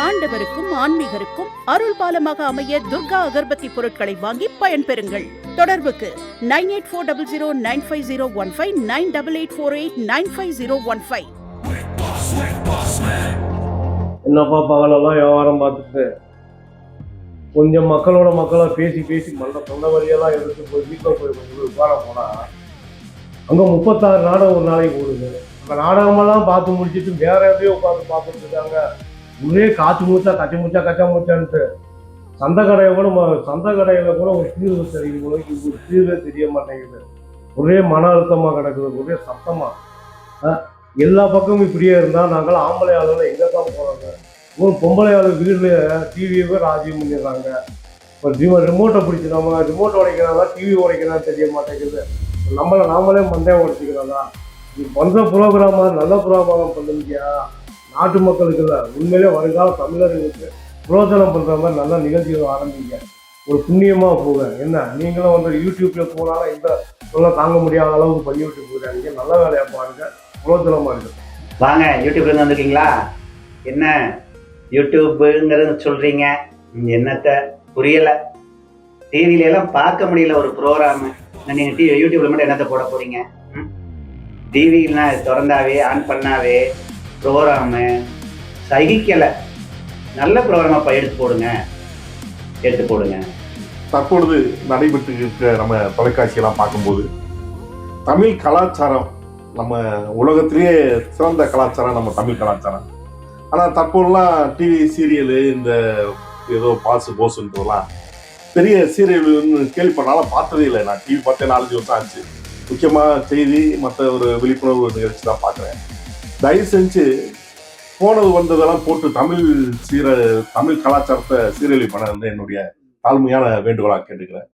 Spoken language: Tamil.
ஆண்டவருக்கும் ஆன்மீகருக்கும் அருள் பாலமாக அமைய துர்கா அகர்பத்தி பொருட்களை வாங்கி பயன்பெறுங்கள். தொடர்புக்கு 9840095015 9884895015. என்னப்பா பகலெல்லாம் வியாபாரம் பார்த்துட்டு கொஞ்சம் மக்களா பேசி மல்ல சொந்த வழியெல்லாம் எடுத்து போய் வீட்டில் போய் கொஞ்சம் வியாபாரம் போனால் அங்கே 36 நாடகம் ஒரு நாளைக்கு ஓடுது. அந்த நாடகமெல்லாம் பார்த்து முடிச்சுட்டு வேற எதையோ உட்காந்து பார்த்துட்டு இருக்காங்க. ஒரே கச்சா மூச்சான்ட்டு சந்தை கடையில் கூட ஒரு தீர்வு தெரியும், ஒரு தீர்வே தெரிய மாட்டேங்குது. ஒரே மன அழுத்தமாக கிடக்குது, ஒரே சத்தமாக. எல்லா பக்கமும் இப்படியே இருந்தால் நாங்கள் ஆம்பளை ஆளுகளை எங்கே தான் போகிறாங்க. ஒரு பொம்பளை ஆளு வீட்டில் டிவியவே ராஜ்யம் பண்ணிடுறாங்க. இப்போ ரிமோட்டை பிடிச்சி நம்ம ரிமோட் உடைக்கிறாங்களா டிவி உடைக்கிறான்னு தெரிய மாட்டேங்குது. நாமளே மண்டையை உடைச்சிக்கிறதா? இது பண்ணுற ப்ரோக்ராமாக நல்ல ப்ரோக்ராம் பண்ணுங்கயா. நாட்டு மக்களுக்கு இல்லை, உண்மையிலே வருங்கால தமிழர்களுக்கு புரோஜனம் பண்ணுற மாதிரி நல்ல நிகழ்ச்சிகள் ஆரம்பிங்க. ஒரு புண்ணியமாக போக என்ன நீங்களும் யூடியூப்ல போனாலும் இந்த சொல்ல தாங்க முடியாத அளவுக்கு பண்ணிவிட்டு போயிடாதீங்க. நல்ல வேலையாக பாருங்க, புரோஜனமாக இருக்கு. வாங்க, யூடியூப்ல வந்துருக்கீங்களா? என்ன யூடியூப்புங்கிறது சொல்றீங்க, என்னத்த புரியல. டிவில எல்லாம் பார்க்க முடியல ஒரு ப்ரோக்ராம். நீங்க யூடியூப்ல மட்டும் என்னத்தை போட போறீங்க? டிவிலாம் திறந்தாவே ஆன் பண்ணாவே ப்ரோக்ராமு சகிக்கலை. நல்ல ப்ரோக்ராமா எடுத்து போடுங்க. தற்பொழுது நடைபெற்று இருக்கிற நம்ம தொலைக்காட்சியெல்லாம் பார்க்கும்போது தமிழ் கலாச்சாரம் நம்ம உலகத்திலேயே சிறந்த கலாச்சாரம் நம்ம தமிழ் கலாச்சாரம். ஆனால் தற்போதுலாம் டிவி சீரியலு இந்த ஏதோ பாசு போசுன்றதெல்லாம் பெரிய சீரியல்னு கேள்விப்பட்டாலும் பார்த்ததே இல்லை. நான் டிவி பார்த்தேன் 4 வருஷம் ஆச்சு. முக்கியமாக செய்தி மற்ற ஒரு விழிப்புணர்வு நிகழ்ச்சி தான் பார்க்குறேன். தயவு செஞ்சு போனது வந்ததெல்லாம் போட்டு தமிழ் கலாச்சாரத்தை சீரழிவு பண்ண என்னுடைய தாழ்மையான வேண்டுகோளாக கேட்டுக்கிறேன்.